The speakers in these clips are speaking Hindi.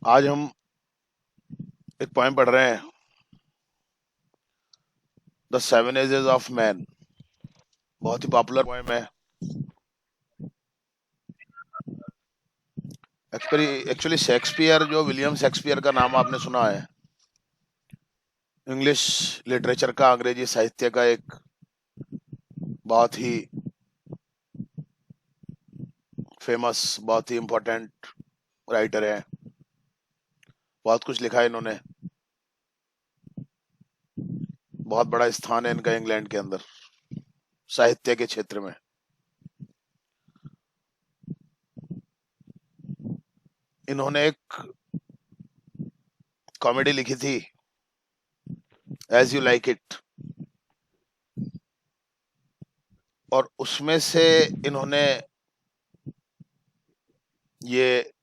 आज हम एक पोएम पढ़ रहे हैं, the seven ages of man. बहुत ही पॉपुलर पोएम है। एक्चुअली शेक्सपियर, जो विलियम शेक्सपियर का नाम आपने सुना है, इंग्लिश लिटरेचर का, अंग्रेजी साहित्य का एक बहुत ही फेमस, बहुत ही इम्पोर्टेंट राइटर है। बहुत कुछ लिखा है इन्होंने। बहुत बड़ा स्थान है इनका इंग्लैंड के अंदर, साहित्य के क्षेत्र में। इन्होंने एक कॉमेडी लिखी थी, एज यू लाइक इट, और उसमें से इन्होंने ये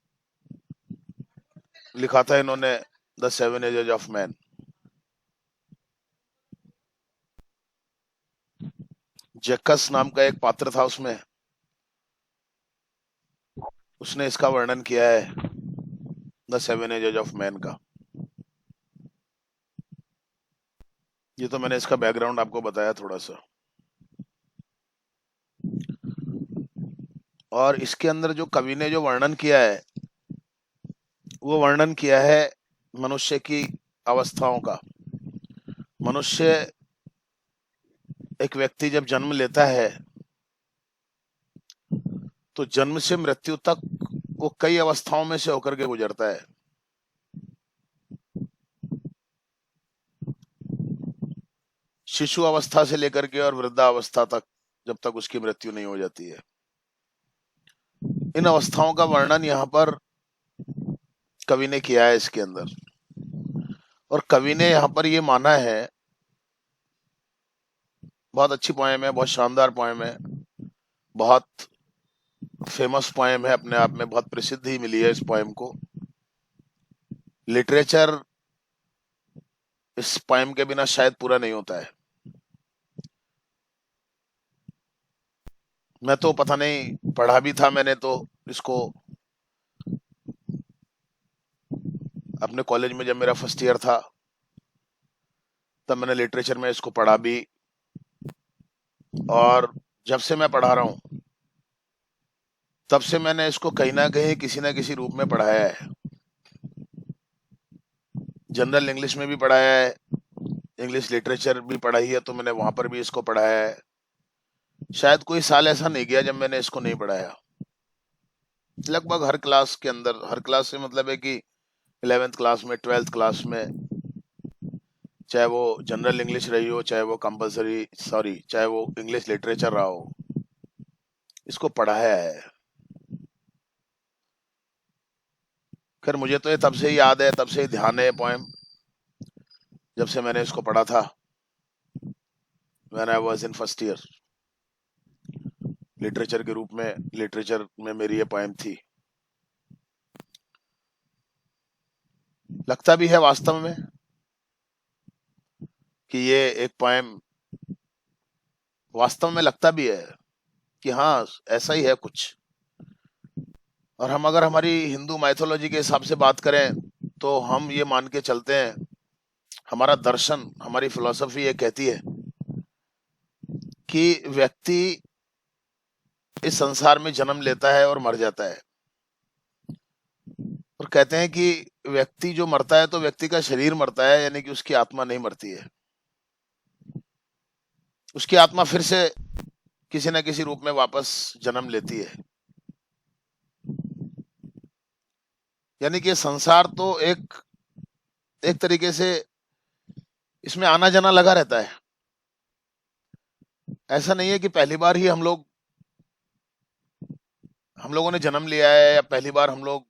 लिखा था, इन्होंने the seven ages of man. Jaques नाम का एक पात्र था उसमें, उसने इसका वर्णन किया है, the seven ages of man का। ये तो मैंने इसका बैकग्राउंड आपको बताया थोड़ा सा। और इसके अंदर जो कवि ने जो वर्णन किया है, वो वर्णन किया है मनुष्य की अवस्थाओं का। मनुष्य, एक व्यक्ति जब जन्म लेता है तो जन्म से मृत्यु तक वो कई अवस्थाओं में से होकर के गुजरता है। शिशु अवस्था से लेकर के और वृद्धावस्था तक, जब तक उसकी मृत्यु नहीं हो जाती है। इन अवस्थाओं का वर्णन यहाँ पर कवि ने किया है इसके अंदर। और कवि ने यहाँ पर ये माना है, बहुत अच्छी पोएम है, बहुत शानदार पोएम है, बहुत फेमस पोएम है, अपने आप में बहुत प्रसिद्धि मिली है इस पोएम को। लिटरेचर इस पोएम के बिना शायद पूरा नहीं होता है। मैं तो पता नहीं, पढ़ा भी था मैंने तो इसको अपने कॉलेज में, जब मेरा फर्स्ट ईयर था तब मैंने लिटरेचर में इसको पढ़ा भी। और जब से मैं पढ़ा रहा हूँ तब से मैंने इसको कहीं ना कहीं किसी ना किसी रूप में पढ़ाया है। जनरल इंग्लिश में भी पढ़ाया है, इंग्लिश लिटरेचर भी पढ़ाई है तो मैंने वहां पर भी इसको पढ़ाया है। शायद कोई साल ऐसा नहीं गया जब मैंने इसको नहीं पढ़ाया। लगभग हर क्लास के अंदर, हर क्लास से मतलब है कि 11th क्लास में, 12th क्लास में, चाहे वो जनरल इंग्लिश रही हो, चाहे वो कंपलसरी, सॉरी, चाहे वो इंग्लिश लिटरेचर रहा हो, इसको पढ़ाया है। खैर मुझे तो ये तब से ही याद है, तब से ही ध्यान है पोएम, जब से मैंने इसको पढ़ा था, when I was in first year. Literature के रूप में, लिटरेचर में मेरी ये पोएम थी। लगता भी है वास्तव में कि ये एक पोएम, वास्तव में लगता भी है कि हाँ, ऐसा ही है कुछ। और हम अगर हमारी हिंदू माइथोलॉजी के हिसाब से बात करें तो हम ये मान के चलते हैं, हमारा दर्शन, हमारी फिलॉसफी ये कहती है कि व्यक्ति इस संसार में जन्म लेता है और मर जाता है। और कहते हैं कि व्यक्ति जो मरता है तो व्यक्ति का शरीर मरता है, यानी कि उसकी आत्मा नहीं मरती है। उसकी आत्मा फिर से किसी न किसी रूप में वापस जन्म लेती है। यानी कि ये संसार तो एक एक तरीके से इसमें आना जाना लगा रहता है। ऐसा नहीं है कि पहली बार ही हम लोगों ने जन्म लिया है, या पहली बार हम लोग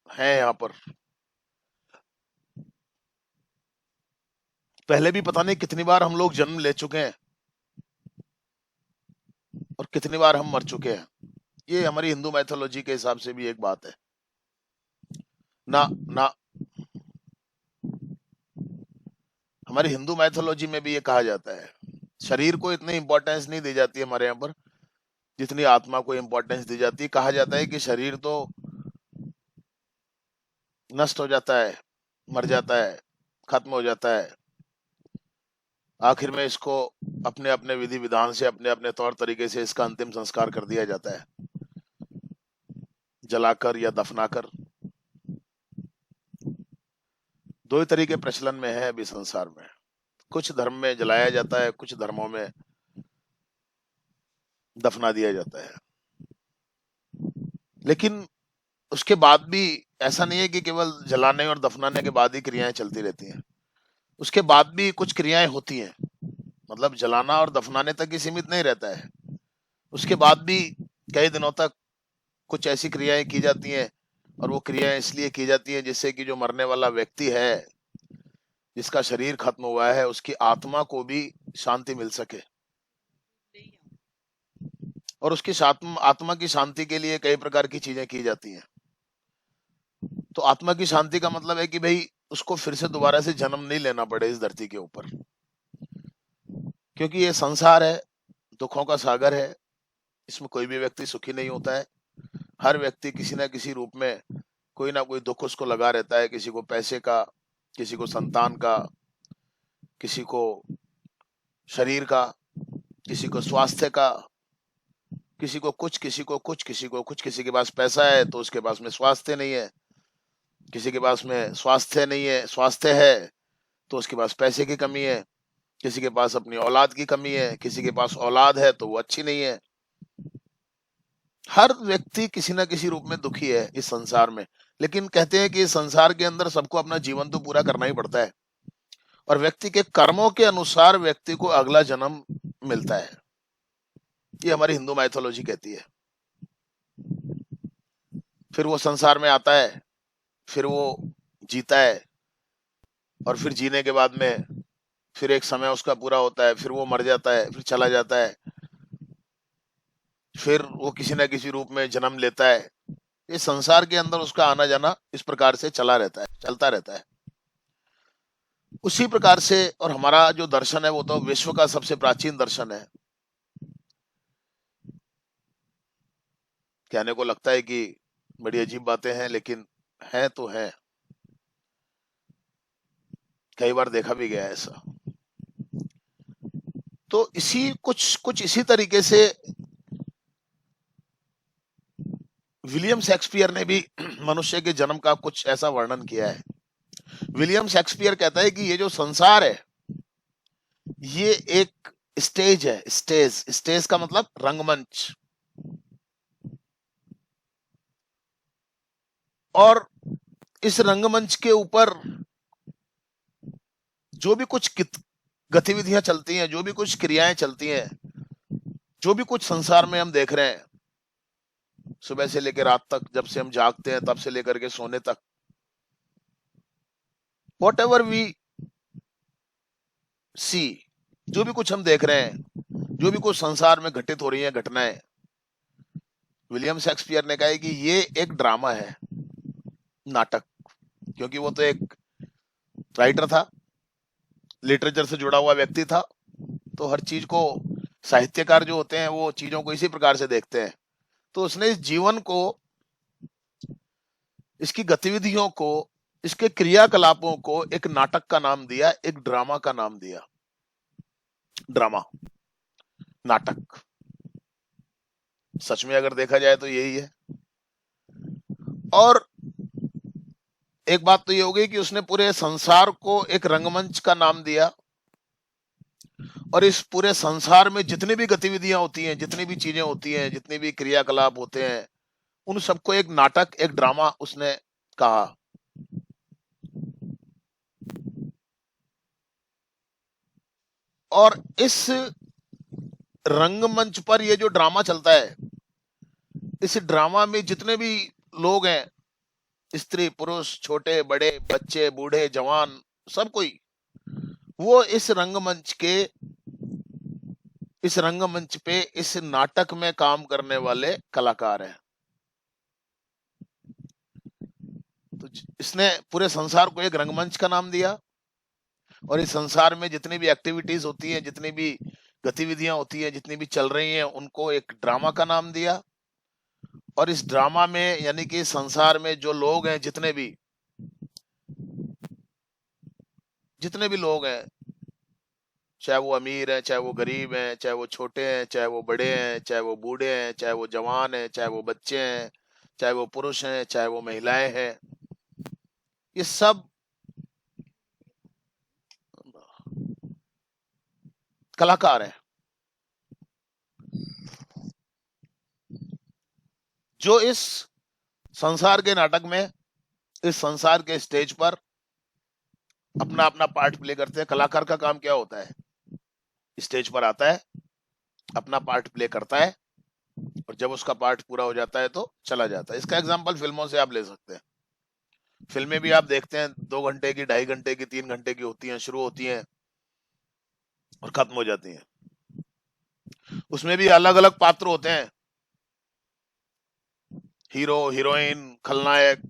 हैं यहाँ पर। पहले भी पता नहीं कितनी बार हम लोग जन्म ले चुके हैं और कितनी बार हम मर चुके हैं। ये हमारी हिंदू मैथोलॉजी के हिसाब से भी एक बात है। ना ना, हमारी हिंदू मैथोलॉजी में भी ये कहा जाता है। शरीर को इतनी इंपॉर्टेंस नहीं दी जाती है हमारे यहाँ पर, जितनी आत्मा को इंपॉर्टेंस दी जाती है। कहा जाता है कि शरीर तो नष्ट हो जाता है, मर जाता है, खत्म हो जाता है। आखिर में इसको अपने अपने विधि विधान से, अपने अपने तौर तरीके से इसका अंतिम संस्कार कर दिया जाता है, जलाकर या दफनाकर। दो ही तरीके प्रचलन में है अभी संसार में। कुछ धर्म में जलाया जाता है, कुछ धर्मों में दफना दिया जाता है। लेकिन उसके बाद भी ऐसा नहीं है कि केवल जलाने और दफनाने के बाद ही क्रियाएं चलती रहती हैं। उसके बाद भी कुछ क्रियाएं होती हैं, मतलब जलाना और दफनाने तक ही सीमित नहीं रहता है। उसके बाद भी कई दिनों तक कुछ ऐसी क्रियाएं की जाती हैं, और वो क्रियाएं इसलिए की जाती हैं जिससे कि जो मरने वाला व्यक्ति है, जिसका शरीर खत्म हुआ है, उसकी आत्मा को भी शांति मिल सके। और उसकी आत्मा की शांति के लिए कई प्रकार की चीजें की जाती हैं। तो आत्मा की शांति का मतलब है कि भाई उसको फिर से दोबारा से जन्म नहीं लेना पड़े इस धरती के ऊपर, क्योंकि ये संसार है, दुखों का सागर है। इसमें कोई भी व्यक्ति सुखी नहीं होता है। हर व्यक्ति किसी ना किसी रूप में कोई ना कोई दुख उसको लगा रहता है। किसी को पैसे का, किसी को संतान का, किसी को शरीर का, किसी को स्वास्थ्य का, किसी को कुछ, किसी को कुछ, किसी को कुछ। किसी के पास पैसा है तो उसके पास में स्वास्थ्य नहीं है, किसी के पास में स्वास्थ्य है तो उसके पास पैसे की कमी है, किसी के पास अपनी औलाद की कमी है, किसी के पास औलाद है तो वो अच्छी नहीं है। हर व्यक्ति किसी ना किसी रूप में दुखी है इस संसार में। लेकिन कहते हैं कि इस संसार के अंदर सबको अपना जीवन तो पूरा करना ही पड़ता है, और व्यक्ति के कर्मों के अनुसार व्यक्ति को अगला जन्म मिलता है। ये हमारी हिंदू माइथोलॉजी कहती है। फिर वो संसार में आता है, फिर वो जीता है, और फिर जीने के बाद में फिर एक समय उसका पूरा होता है, फिर वो मर जाता है, फिर चला जाता है, फिर वो किसी न किसी रूप में जन्म लेता है। ये संसार के अंदर उसका आना जाना इस प्रकार से चलता रहता है। उसी प्रकार से, और हमारा जो दर्शन है वो तो विश्व का सबसे प्राचीन दर्शन है। कहने को लगता है कि बड़ी अजीब बातें हैं, लेकिन है तो है। कई बार देखा भी गया है ऐसा। तो इसी कुछ कुछ इसी तरीके से विलियम शेक्सपियर ने भी मनुष्य के जन्म का कुछ ऐसा वर्णन किया है। विलियम शेक्सपियर कहता है कि ये जो संसार है, ये एक स्टेज है। स्टेज का मतलब रंगमंच। और इस रंगमंच के ऊपर जो भी कुछ गतिविधियां चलती हैं, जो भी कुछ क्रियाएं चलती हैं, जो भी कुछ संसार में हम देख रहे हैं, सुबह से लेकर रात तक, जब से हम जागते हैं तब से लेकर के सोने तक, वॉट एवर वी सी, जो भी कुछ हम देख रहे हैं, जो भी कुछ संसार में घटित हो रही है घटनाएं, विलियम शेक्सपियर ने कहा है कि ये एक ड्रामा है, नाटक। क्योंकि वो तो एक राइटर था, लिटरेचर से जुड़ा हुआ व्यक्ति था। तो हर चीज को, साहित्यकार जो होते हैं वो चीजों को इसी प्रकार से देखते हैं। तो उसने इस जीवन को, इसकी गतिविधियों को, इसके क्रियाकलापों को एक नाटक का नाम दिया, एक ड्रामा का नाम दिया। ड्रामा, नाटक। सच में अगर देखा जाए तो यही है। और एक बात तो ये हो गई कि उसने पूरे संसार को एक रंगमंच का नाम दिया, और इस पूरे संसार में जितनी भी गतिविधियां होती हैं, जितनी भी चीजें होती हैं, जितने भी क्रियाकलाप होते हैं, उन सबको एक नाटक, एक ड्रामा उसने कहा। और इस रंगमंच पर ये जो ड्रामा चलता है, इस ड्रामा में जितने भी लोग हैं, स्त्री पुरुष, छोटे बड़े, बच्चे बूढ़े जवान, सब कोई, वो इस रंगमंच पे, इस नाटक में काम करने वाले कलाकार हैं। तो इसने पूरे संसार को एक रंगमंच का नाम दिया, और इस संसार में जितनी भी एक्टिविटीज होती हैं, जितनी भी गतिविधियां होती हैं, जितनी भी चल रही हैं, उनको एक ड्रामा का नाम दिया। और इस ड्रामा में, यानी कि संसार में जो लोग हैं जितने भी, जितने भी लोग हैं, चाहे वो अमीर हैं, चाहे वो गरीब हैं, चाहे वो छोटे हैं, चाहे वो बड़े हैं, चाहे वो बूढ़े हैं, चाहे वो जवान हैं, चाहे वो बच्चे हैं, चाहे वो पुरुष हैं, चाहे वो महिलाएं हैं, ये सब कलाकार हैं, जो इस संसार के नाटक में, इस संसार के स्टेज पर अपना अपना पार्ट प्ले करते हैं। कलाकार का काम क्या होता है? स्टेज पर आता है, अपना पार्ट प्ले करता है, और जब उसका पार्ट पूरा हो जाता है तो चला जाता है। इसका एग्जाम्पल फिल्मों से आप ले सकते हैं। फिल्में भी आप देखते हैं, 2 घंटे की, 2.5 घंटे की, 3 घंटे की होती हैं, शुरू होती हैं और खत्म हो जाती हैं। उसमें भी अलग अलग पात्र होते हैं, हीरो, हीरोइन, खलनायक,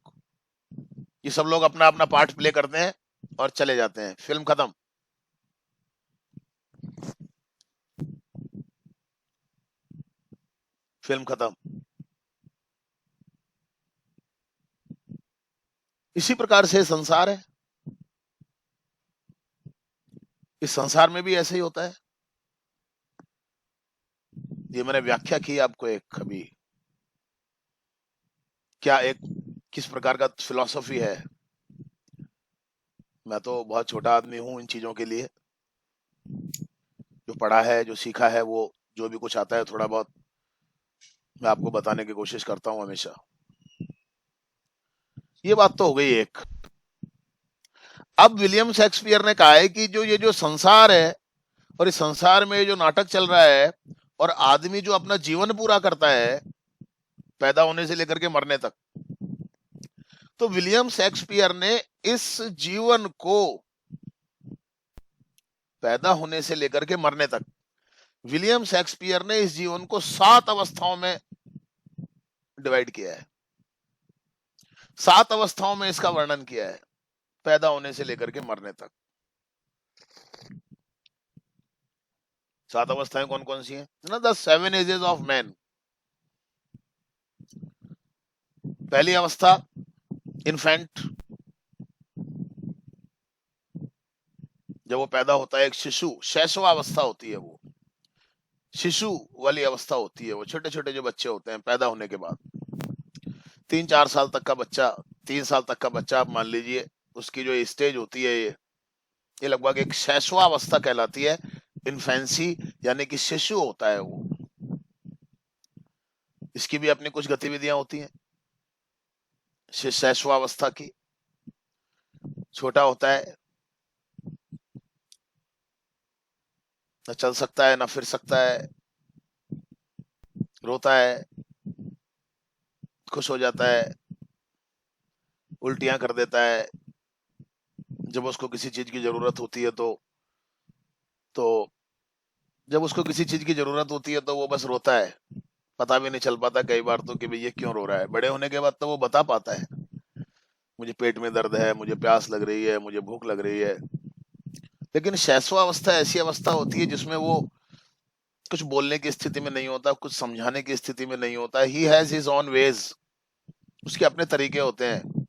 ये सब लोग अपना अपना पार्ट प्ले करते हैं और चले जाते हैं, फिल्म खत्म। फिल्म खत्म। इसी प्रकार से संसार है, इस संसार में भी ऐसे ही होता है। ये मैंने व्याख्या की आपको एक अभी, क्या एक किस प्रकार का फिलॉसफी है। मैं तो बहुत छोटा आदमी हूं इन चीजों के लिए, जो पढ़ा है, जो सीखा है, वो जो भी कुछ आता है थोड़ा बहुत मैं आपको बताने की कोशिश करता हूं हमेशा। ये बात तो हो गई एक। अब विलियम शेक्सपियर ने कहा है कि जो ये जो संसार है, और इस संसार में जो नाटक चल रहा है, और आदमी जो अपना जीवन पूरा करता है, पैदा होने से लेकर के मरने तक, तो विलियम शेक्सपियर ने इस जीवन को, पैदा होने से लेकर के मरने तक, विलियम शेक्सपियर ने इस जीवन को 7 अवस्थाओं में डिवाइड किया है। 7 अवस्थाओं में इसका वर्णन किया है, पैदा होने से लेकर के मरने तक। 7 अवस्थाएं कौन कौन सी हैं ना? The 7 ages of man. पहली अवस्था इन्फेंट, जब वो पैदा होता है, एक शिशु, शैशवावस्था होती है वो, शिशु वाली अवस्था होती है। वो छोटे छोटे जो बच्चे होते हैं पैदा होने के बाद, 3-4 साल तक का बच्चा, 3 साल तक का बच्चा आप मान लीजिए, उसकी जो स्टेज होती है, ये लगभग एक शैशवावस्था कहलाती है। इन्फेंसी यानी कि शिशु होता है वो, इसकी भी अपनी कुछ गतिविधियां होती हैं शैशवावस्था की। छोटा होता है, न चल सकता है, न फिर सकता है, रोता है, खुश हो जाता है, उल्टियां कर देता है। जब उसको किसी चीज की जरूरत होती है तो जब उसको किसी चीज की जरूरत होती है तो वो बस रोता है। पता भी नहीं चल पाता कई बार तो कि भाई ये क्यों रो रहा है। बड़े होने के बाद तो वो बता पाता है, मुझे पेट में दर्द है, मुझे प्यास लग रही है, मुझे भूख लग रही है। लेकिन शैशवावस्था ऐसी अवस्था होती है जिसमें वो कुछ बोलने की स्थिति में नहीं होता, कुछ समझाने की स्थिति में नहीं होता। He has his own ways, उसके अपने तरीके होते हैं,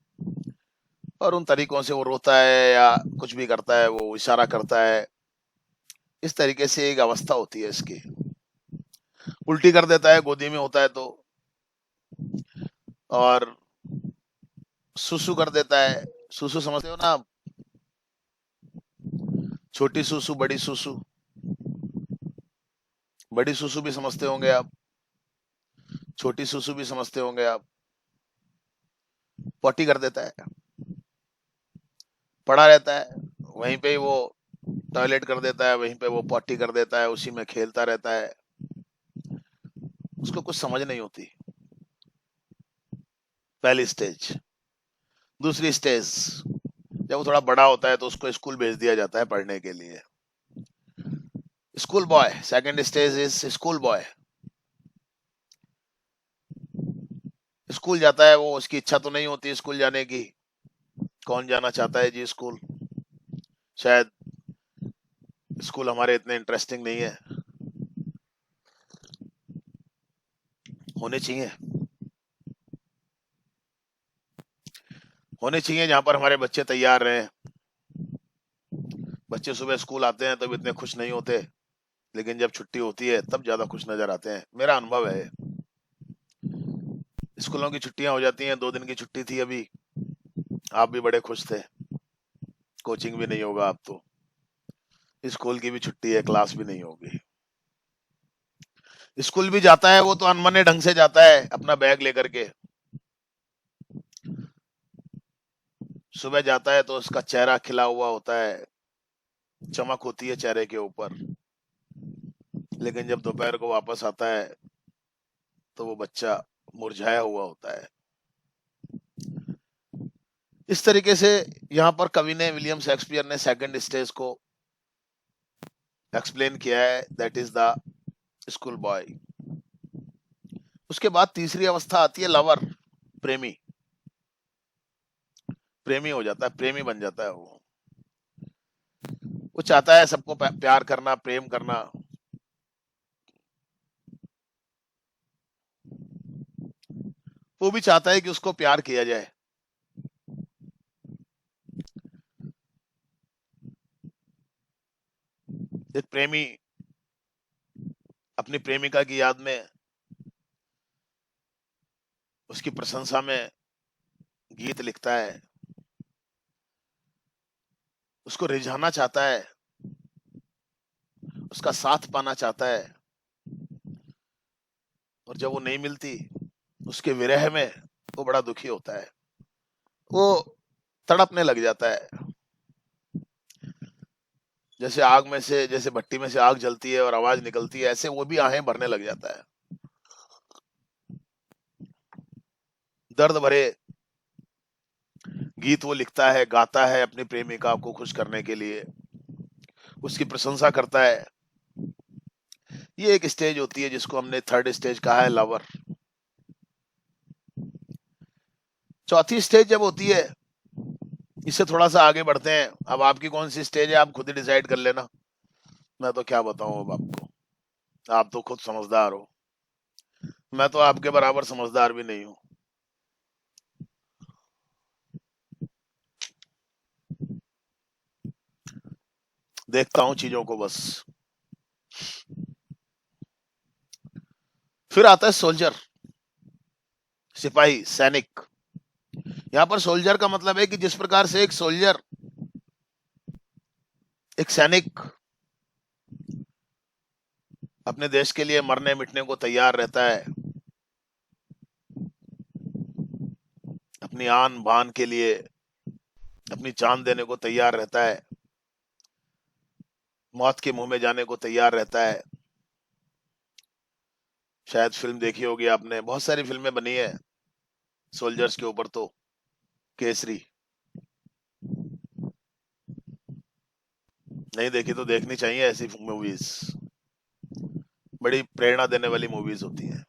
और उन तरीकों से वो रोता है या कुछ भी करता है, वो इशारा करता है। इस तरीके से एक अवस्था होती है इसकी। उल्टी कर देता है गोदी में होता है तो, और सुसु कर देता है। सुसु समझते हो ना आप? छोटी सुसु, बड़ी सुसु। बड़ी सुसु भी समझते होंगे आप, छोटी सुसु भी समझते होंगे आप। पॉटी कर देता है, पड़ा रहता है वहीं पे ही, वो टॉयलेट कर देता है वहीं पे, वो पॉटी कर देता है, उसी में खेलता रहता है, उसको कुछ समझ नहीं होती। पहली स्टेज। दूसरी स्टेज, जब वो थोड़ा बड़ा होता है तो उसको स्कूल भेज दिया जाता है पढ़ने के लिए। School boy, second stage is school boy. School जाता है वो, उसकी इच्छा तो नहीं होती स्कूल जाने की। कौन जाना चाहता है जी स्कूल? शायद स्कूल हमारे इतने इंटरेस्टिंग नहीं है। होने चाहिए, होने चाहिए जहां पर हमारे बच्चे तैयार रहे, बच्चे सुबह स्कूल आते हैं तब इतने खुश नहीं होते, लेकिन जब छुट्टी होती है तब ज्यादा खुश नजर आते हैं। मेरा अनुभव है। स्कूलों की छुट्टियां हो जाती हैं, 2 दिन की छुट्टी थी अभी, आप भी बड़े खुश थे, कोचिंग भी नहीं होगा अब तो, स्कूल की भी छुट्टी है, क्लास भी नहीं होगी। स्कूल भी जाता है वो तो अनमने ढंग से जाता है, अपना बैग लेकर के। सुबह जाता है तो उसका चेहरा खिला हुआ होता है, चमक होती है चेहरे के ऊपर, लेकिन जब दोपहर को वापस आता है तो वो बच्चा मुरझाया हुआ होता है। इस तरीके से यहाँ पर कवि ने, विलियम शेक्सपियर ने सेकंड स्टेज को एक्सप्लेन किया है, that is the school boy. उसके बाद तीसरी अवस्था आती है लवर, प्रेमी। प्रेमी हो जाता है, प्रेमी बन जाता है वो चाहता है सबको प्यार करना, प्रेम करना। वो भी चाहता है कि उसको प्यार किया जाए। एक प्रेमी अपनी प्रेमिका की याद में, उसकी प्रशंसा में गीत लिखता है, उसको रिझाना चाहता है, उसका साथ पाना चाहता है, और जब वो नहीं मिलती, उसके विरह में वो बड़ा दुखी होता है, वो तड़पने लग जाता है। जैसे आग में से, जैसे भट्टी में से आग जलती है और आवाज निकलती है, ऐसे वो भी आहें भरने लग जाता है। दर्द भरे गीत वो लिखता है, गाता है अपनी प्रेमिका को खुश करने के लिए, उसकी प्रशंसा करता है। ये एक स्टेज होती है जिसको हमने थर्ड स्टेज कहा है, लवर। चौथी स्टेज जब होती है, इससे थोड़ा सा आगे बढ़ते हैं। अब आपकी कौन सी स्टेज है आप खुद ही डिसाइड कर लेना, मैं तो क्या बताऊं अब आपको, आप तो खुद समझदार हो, मैं तो आपके बराबर समझदार भी नहीं हूं। देखता हूं चीजों को बस। फिर आता है सोल्जर, सिपाही, सैनिक। यहाँ पर सोल्जर का मतलब है कि जिस प्रकार से एक सोल्जर, एक सैनिक अपने देश के लिए मरने मिटने को तैयार रहता है, अपनी आन बान के लिए अपनी जान देने को तैयार रहता है, मौत के मुंह में जाने को तैयार रहता है। शायद फिल्म देखी होगी आपने, बहुत सारी फिल्में बनी है सोल्जर्स के ऊपर तो। केसरी, नहीं देखी तो देखनी चाहिए, ऐसी मूवीज बड़ी प्रेरणा देने वाली मूवीज होती हैं।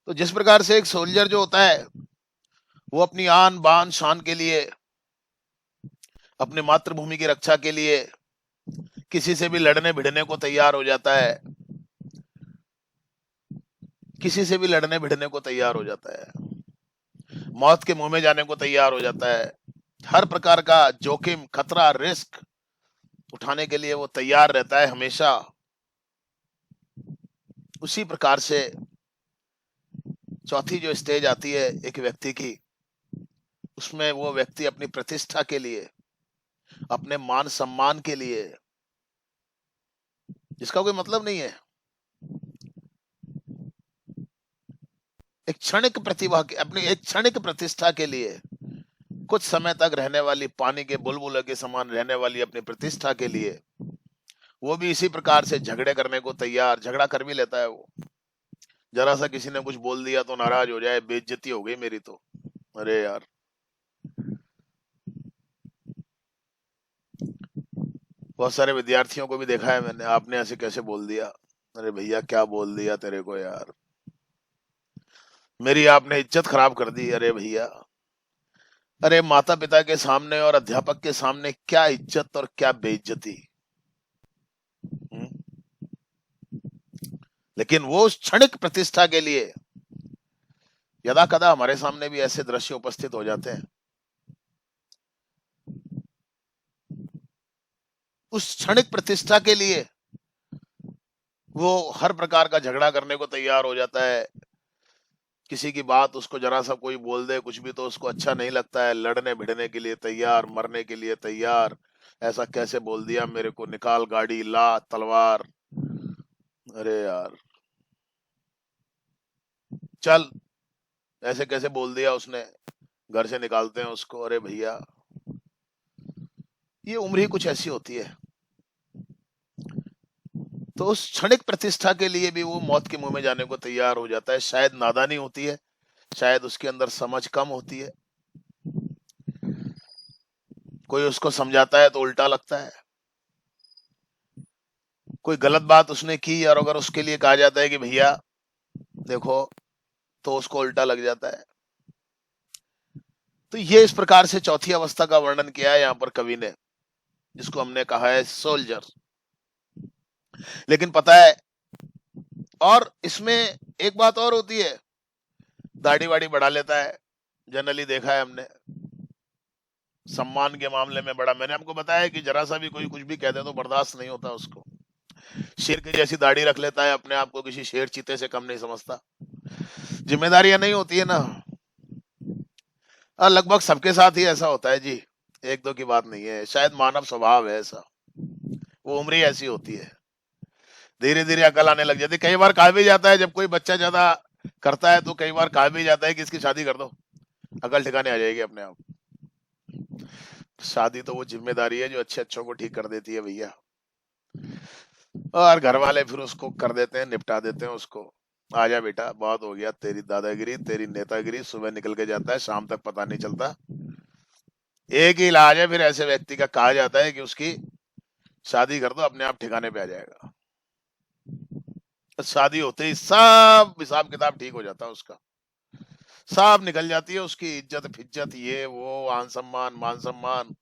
तो जिस प्रकार से एक सोल्जर जो होता है, वो अपनी आन बान शान के लिए, अपनी मातृभूमि की रक्षा के लिए किसी से भी लड़ने भिड़ने को तैयार हो जाता है, किसी से भी लड़ने भिड़ने को तैयार हो जाता है, मौत के मुंह में जाने को तैयार हो जाता है, हर प्रकार का जोखिम, खतरा, रिस्क उठाने के लिए वो तैयार रहता है हमेशा। उसी प्रकार से चौथी जो स्टेज आती है एक व्यक्ति की, उसमें वो व्यक्ति अपनी प्रतिष्ठा के लिए, अपने मान सम्मान के लिए, जिसका कोई मतलब नहीं है, एक क्षणिक प्रतिभा के, अपनी एक क्षणिक प्रतिष्ठा के लिए, कुछ समय तक रहने वाली, पानी के बुलबुले के समान रहने वाली अपनी प्रतिष्ठा के लिए, वो भी इसी प्रकार से झगड़े करने को तैयार, झगड़ा कर भी लेता है वो। जरा सा किसी ने कुछ बोल दिया तो नाराज हो जाए, बेइज्जती हो गई मेरी तो, अरे यार। बहुत सारे विद्यार्थियों को भी देखा है मैंने, आपने ऐसे कैसे बोल दिया, अरे भैया क्या बोल दिया तेरे को यार, मेरी आपने इज्जत खराब कर दी, अरे भैया। अरे माता पिता के सामने और अध्यापक के सामने क्या इज्जत और क्या बेइज्जती। हम्म? लेकिन वो उस क्षणिक प्रतिष्ठा के लिए यदा कदा हमारे सामने भी ऐसे दृश्य उपस्थित हो जाते हैं। उस क्षणिक प्रतिष्ठा के लिए वो हर प्रकार का झगड़ा करने को तैयार हो जाता है। किसी की बात उसको जरा सा कोई बोल दे कुछ भी तो उसको अच्छा नहीं लगता है, लड़ने भिड़ने के लिए तैयार, मरने के लिए तैयार। ऐसा कैसे बोल दिया मेरे को, निकाल गाड़ी, ला तलवार। अरे यार, चल, ऐसे कैसे बोल दिया उसने, घर से निकालते हैं उसको। अरे भैया, ये उम्र ही कुछ ऐसी होती है। तो उस क्षणिक प्रतिष्ठा के लिए भी वो मौत के मुंह में जाने को तैयार हो जाता है। शायद नादानी होती है, शायद उसके अंदर समझ कम होती है। कोई उसको समझाता है तो उल्टा लगता है। कोई गलत बात उसने की और अगर उसके लिए कहा जाता है कि भैया देखो, तो उसको उल्टा लग जाता है। तो ये इस प्रकार से चौथी अवस्था का वर्णन किया है यहाँ पर कवि ने, जिसको हमने कहा है सोल्जर। लेकिन पता है, और इसमें एक बात और होती है, दाढ़ी वाड़ी बढ़ा लेता है। जनरली देखा है हमने, सम्मान के मामले में बड़ा। मैंने आपको बताया कि जरा सा भी कोई कुछ भी कहते तो बर्दाश्त नहीं होता उसको। शेर की जैसी दाढ़ी रख लेता है, अपने आप को किसी शेर चीते से कम नहीं समझता। जिम्मेदारियां नहीं होती है ना। और लगभग सबके साथ ही ऐसा होता है जी, एक दो की बात नहीं है, शायद मानव स्वभाव है ऐसा। वो उम्र ही ऐसी होती है, धीरे धीरे अकल आने लग जाती है। कई बार कहा भी जाता है, जब कोई बच्चा ज्यादा करता है तो कई बार कहा भी जाता है कि इसकी शादी कर दो, अकल ठिकाने आ जाएगी अपने आप। शादी तो वो जिम्मेदारी है जो अच्छे अच्छों को ठीक कर देती है भैया। और घर वाले फिर उसको कर देते हैं, निपटा देते हैं उसको। आजा बेटा, बहुत हो गया तेरी दादागिरी, तेरी नेतागिरी। सुबह निकल के जाता है, शाम तक पता नहीं चलता। एक ही इलाज है फिर ऐसे व्यक्ति का, कहा जाता है कि उसकी शादी कर दो, अपने आप ठिकाने पे आ जाएगा। शादी होते ही सब हिसाब किताब ठीक हो जाता है उसका। सब निकल जाती है उसकी, इज्जत फिज्जत, ये वो, आन सम्मान मान सम्मान,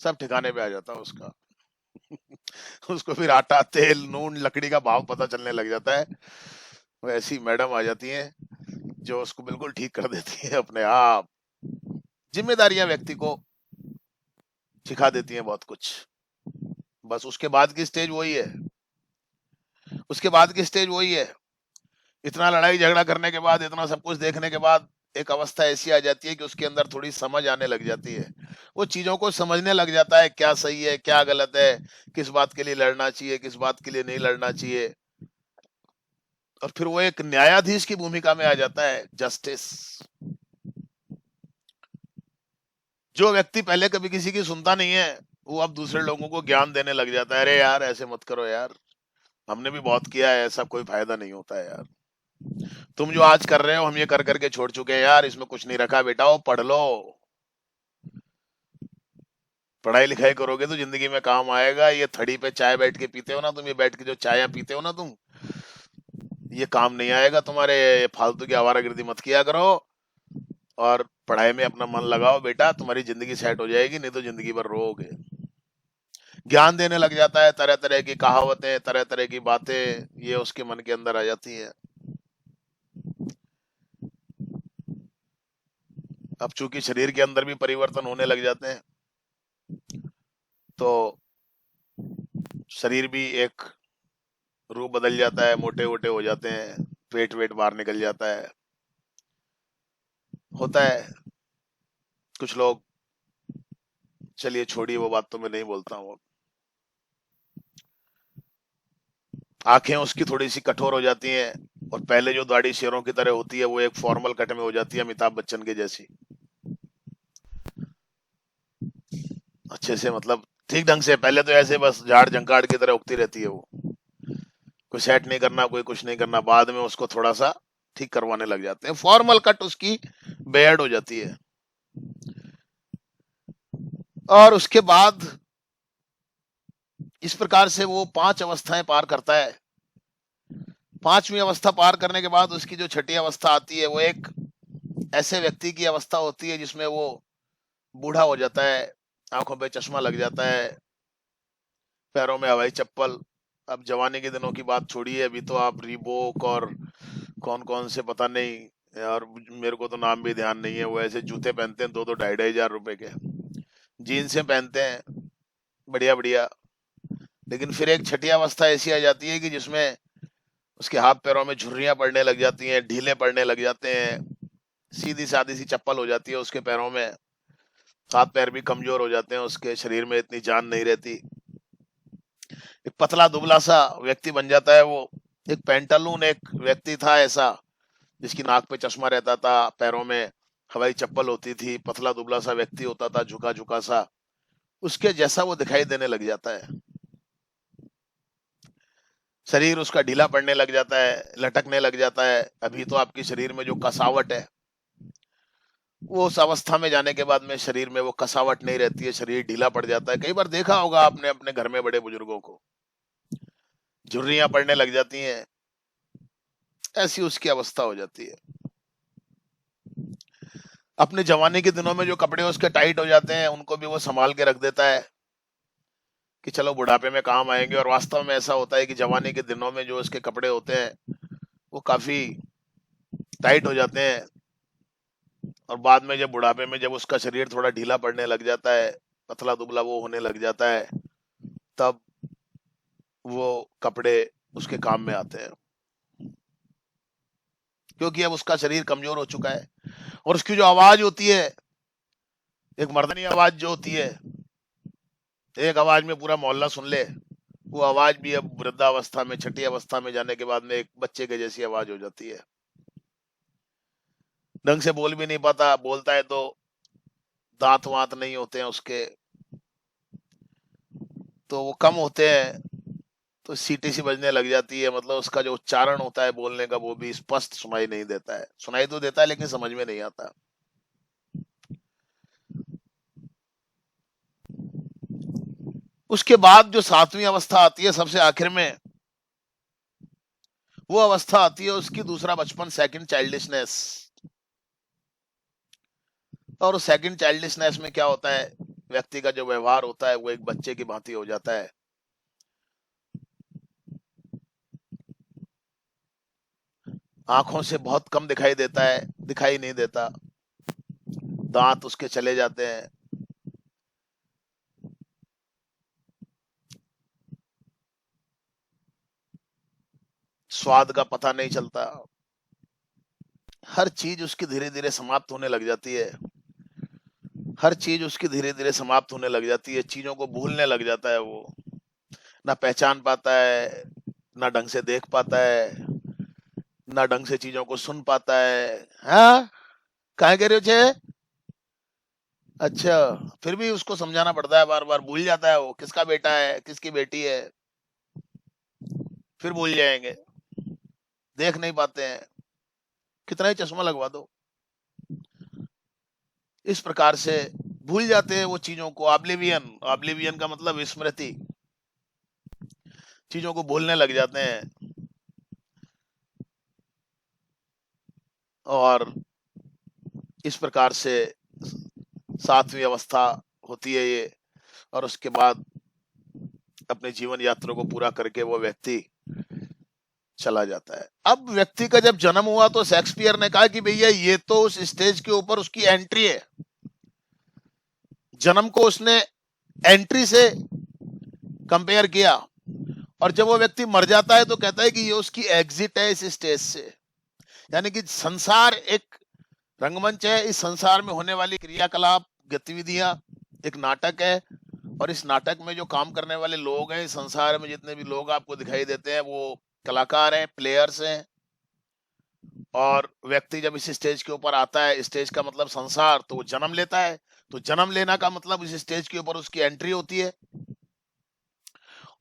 सब ठिकाने पे आ जाता है उसका। उसको फिर आटा तेल नून लकड़ी का भाव पता चलने लग जाता है। वो ऐसी मैडम आ जाती हैं जो उसको बिल्कुल ठीक कर देती है अपने आप। जिम्मेदारियां व्यक्ति को सिखा देती हैं बहुत कुछ। बस उसके बाद की स्टेज वही है, उसके बाद की स्टेज वही है। इतना लड़ाई झगड़ा करने के बाद, इतना सब कुछ देखने के बाद, एक अवस्था ऐसी आ जाती है कि उसके अंदर थोड़ी समझ आने लग जाती है। वो चीजों को समझने लग जाता है, क्या सही है क्या गलत है, किस बात के लिए लड़ना चाहिए किस बात के लिए नहीं लड़ना चाहिए। और फिर वो एक न्यायाधीश की भूमिका में आ जाता है, जस्टिस। जो व्यक्ति पहले कभी किसी की सुनता नहीं है, वो अब दूसरे लोगों को ज्ञान देने लग जाता है। अरे यार, ऐसे मत करो यार, हमने भी बहुत किया है, ऐसा कोई फायदा नहीं होता है यार। तुम जो आज कर रहे हो हम ये कर करके छोड़ चुके हैं यार, इसमें कुछ नहीं रखा बेटा, वो पढ़ लो। पढ़ाई लिखाई करोगे तो जिंदगी में काम आएगा। ये थड़ी पे चाय बैठ के पीते हो ना तुम, ये बैठ के जो चाय पीते हो ना तुम, ये काम नहीं आएगा तुम्हारे। ये फालतू की आवारागर्दी मत किया करो, और पढ़ाई में अपना मन लगाओ बेटा, तुम्हारी जिंदगी सेट हो जाएगी, नहीं तो जिंदगी भर रोओगे। ज्ञान देने लग जाता है, तरह तरह की कहावतें, तरह तरह की बातें, ये उसके मन के अंदर आ जाती है। अब चूंकि शरीर के अंदर भी परिवर्तन होने लग जाते हैं, तो शरीर भी एक रूप बदल जाता है, मोटे वोटे हो जाते हैं, पेट वेट बाहर निकल जाता है। होता है कुछ लोग, चलिए छोड़िए वो बात तो मैं नहीं बोलता हूँ। आंखें उसकी थोड़ी सी कठोर हो जाती हैं, और पहले जो दाढ़ी शेरों की तरह होती है वो एक फॉर्मल कट में हो जाती है, अमिताभ बच्चन के जैसी। अच्छे से, मतलब ठीक ढंग से। पहले तो ऐसे बस झाड़ झंकाड़ की तरह उगती रहती है वो, कोई सेट नहीं करना, कोई कुछ नहीं करना। बाद में उसको थोड़ा सा ठीक करवाने लग जाते हैं, फॉर्मल कट उसकी बेयर्ड हो जाती है। और उसके बाद इस प्रकार से वो 5 अवस्थाएं पार करता है। 5वीं अवस्था पार करने के बाद उसकी जो छठी अवस्था आती है, वो एक ऐसे व्यक्ति की अवस्था होती है जिसमें वो बूढ़ा हो जाता है, आंखों पे चश्मा लग जाता है, पैरों में हवाई चप्पल। अब जवानी के दिनों की बात छोड़िए, अभी तो आप रीबोक और कौन कौन से पता नहीं, और मेरे को तो नाम भी ध्यान नहीं है, वो ऐसे जूते पहनते हैं 2-2 ढाई ढाई हजार रुपए के, जीन्सें पहनते हैं बढ़िया बढ़िया। लेकिन फिर एक छठी अवस्था ऐसी आ जाती है कि जिसमें उसके हाथ पैरों में झुर्रियां पड़ने लग जाती हैं, ढीले पड़ने लग जाते हैं, सीधी सादी सी चप्पल हो जाती है उसके पैरों में, हाथ पैर भी कमजोर हो जाते हैं, उसके शरीर में इतनी जान नहीं रहती, एक पतला दुबला सा व्यक्ति बन जाता है वो। एक पेंटालून एक व्यक्ति था ऐसा, जिसकी नाक पे चश्मा रहता था, पैरों में हवाई चप्पल होती थी, पतला दुबला सा व्यक्ति होता था, झुका झुका सा, उसके जैसा वो दिखाई देने लग जाता है। शरीर उसका ढीला पड़ने लग जाता है, लटकने लग जाता है। अभी तो आपके शरीर में जो कसावट है, वो उस अवस्था में जाने के बाद में शरीर में वो कसावट नहीं रहती है, शरीर ढीला पड़ जाता है। कई बार देखा होगा आपने अपने घर में बड़े बुजुर्गों को, झुर्रियां पड़ने लग जाती हैं, ऐसी उसकी अवस्था हो जाती है। अपने जवानी के दिनों में जो कपड़े उसके टाइट हो जाते हैं, उनको भी वो संभाल के रख देता है कि चलो बुढ़ापे में काम आएंगे। और वास्तव में ऐसा होता है कि जवानी के दिनों में जो उसके कपड़े होते हैं वो काफी टाइट हो जाते हैं, और बाद में जब बुढ़ापे में जब उसका शरीर थोड़ा ढीला पड़ने लग जाता है, पतला दुबला वो होने लग जाता है, तब वो कपड़े उसके काम में आते हैं, क्योंकि अब उसका शरीर कमजोर हो चुका है। और उसकी जो आवाज होती है, एक मर्दानी आवाज जो होती है, एक आवाज में पूरा मोहल्ला सुन ले, वो आवाज भी अब वृद्धावस्था में, छठी अवस्था में जाने के बाद में एक बच्चे के जैसी आवाज हो जाती है। ढंग से बोल भी नहीं पाता, बोलता है तो दांत वांत नहीं होते हैं उसके, तो वो कम होते हैं, तो सीटी सी बजने लग जाती है। मतलब उसका जो उच्चारण होता है बोलने का, वो भी स्पष्ट सुनाई नहीं देता है, सुनाई तो देता है लेकिन समझ में नहीं आता। उसके बाद जो सातवीं अवस्था आती है सबसे आखिर में, वो अवस्था आती है उसकी दूसरा बचपन, सेकंड चाइल्डिशनेस। और उस सेकंड चाइल्डिशनेस में क्या होता है, व्यक्ति का जो व्यवहार होता है वो एक बच्चे की भांति हो जाता है। आंखों से बहुत कम दिखाई देता है, दिखाई नहीं देता, दांत उसके चले जाते हैं, स्वाद का पता नहीं चलता, हर चीज उसकी धीरे धीरे समाप्त होने लग जाती है, हर चीज उसकी धीरे धीरे समाप्त होने लग जाती है, चीजों को भूलने लग जाता है वो, ना पहचान पाता है, ना ढंग से देख पाता है, ना ढंग से चीजों को सुन पाता है। हाँ, कहाँ कह रहे हो छे? अच्छा, फिर भी उसको समझाना पड़ता है, बार बार भूल जाता है वो, किसका बेटा है किसकी बेटी है, फिर भूल जाएंगे, देख नहीं पाते हैं, कितना ही चश्मा लगवा दो, इस प्रकार से भूल जाते हैं वो चीजों को। ऑब्लिवियन, ऑब्लिवियन का मतलब विस्मृति, चीजों को भूलने लग जाते हैं। और इस प्रकार से सातवीं अवस्था होती है ये। और उसके बाद अपने जीवन यात्रा को पूरा करके वो व्यक्ति चला जाता है। अब व्यक्ति का जब जन्म हुआ तो शेक्सपियर ने कहा कि भैया ये तो उस स्टेज के ऊपर उसकी एंट्री है, जन्म को उसने एंट्री से कंपेयर किया। और जब वो व्यक्ति मर जाता है तो कहता है कि ये उसकी एग्जिट है इस स्टेज से। यानी कि संसार एक रंगमंच है, इस संसार में होने वाली क्रियाकलाप, गतिविधियां एक नाटक है। और इस नाटक में जो काम करने वाले लोग हैं, इस संसार में जितने भी लोग आपको दिखाई देते हैं, वो कलाकार हैं, प्लेयर्स हैं। और व्यक्ति जब इस स्टेज के ऊपर आता है, स्टेज का मतलब संसार, तो वो जन्म लेता है। तो जन्म लेना का मतलब इस स्टेज के ऊपर उसकी एंट्री होती है।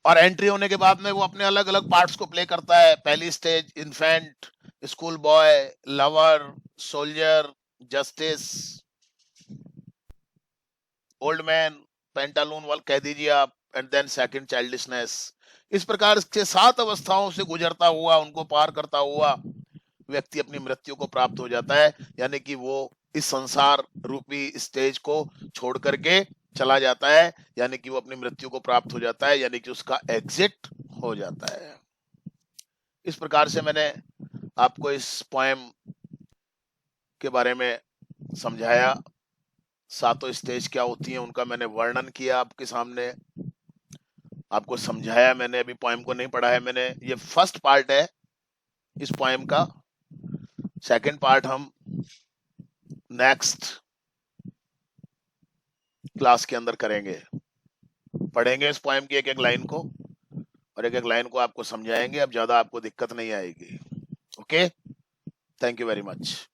और एंट्री होने के बाद में वो अपने अलग अलग पार्ट्स को प्ले करता है। पहली stage infant, school boy, lover, soldier, justice, old man, Pantaloons वाल कह दीजिए आप, एंड देन सेकंड चाइल्डिशनेस। इस प्रकार से सात अवस्थाओं से गुजरता हुआ, उनको पार करता हुआ व्यक्ति अपनी मृत्यु को प्राप्त हो जाता है। यानी कि वो इस संसार रूपी स्टेज को छोड़ करके चला जाता है, यानी कि वो अपनी मृत्यु को प्राप्त हो जाता है, यानी कि उसका एग्जिट हो जाता है। इस प्रकार से मैंने आपको इस पोएम के बारे में समझाया। सातों स्टेज क्या होती हैं उनका मैंने वर्णन किया आपके सामने। आपको समझाया मैंने, अभी पोएम को नहीं पढ़ा है मैंने। ये फर्स्ट पार्ट है इस पोएम का। सेकंड पार्ट हम नेक्स्ट क्लास के अंदर करेंगे, पढ़ेंगे इस पोएम की एक एक लाइन को, और एक एक लाइन को आपको समझाएंगे। अब ज्यादा आपको दिक्कत नहीं आएगी। Okay, thank you very much.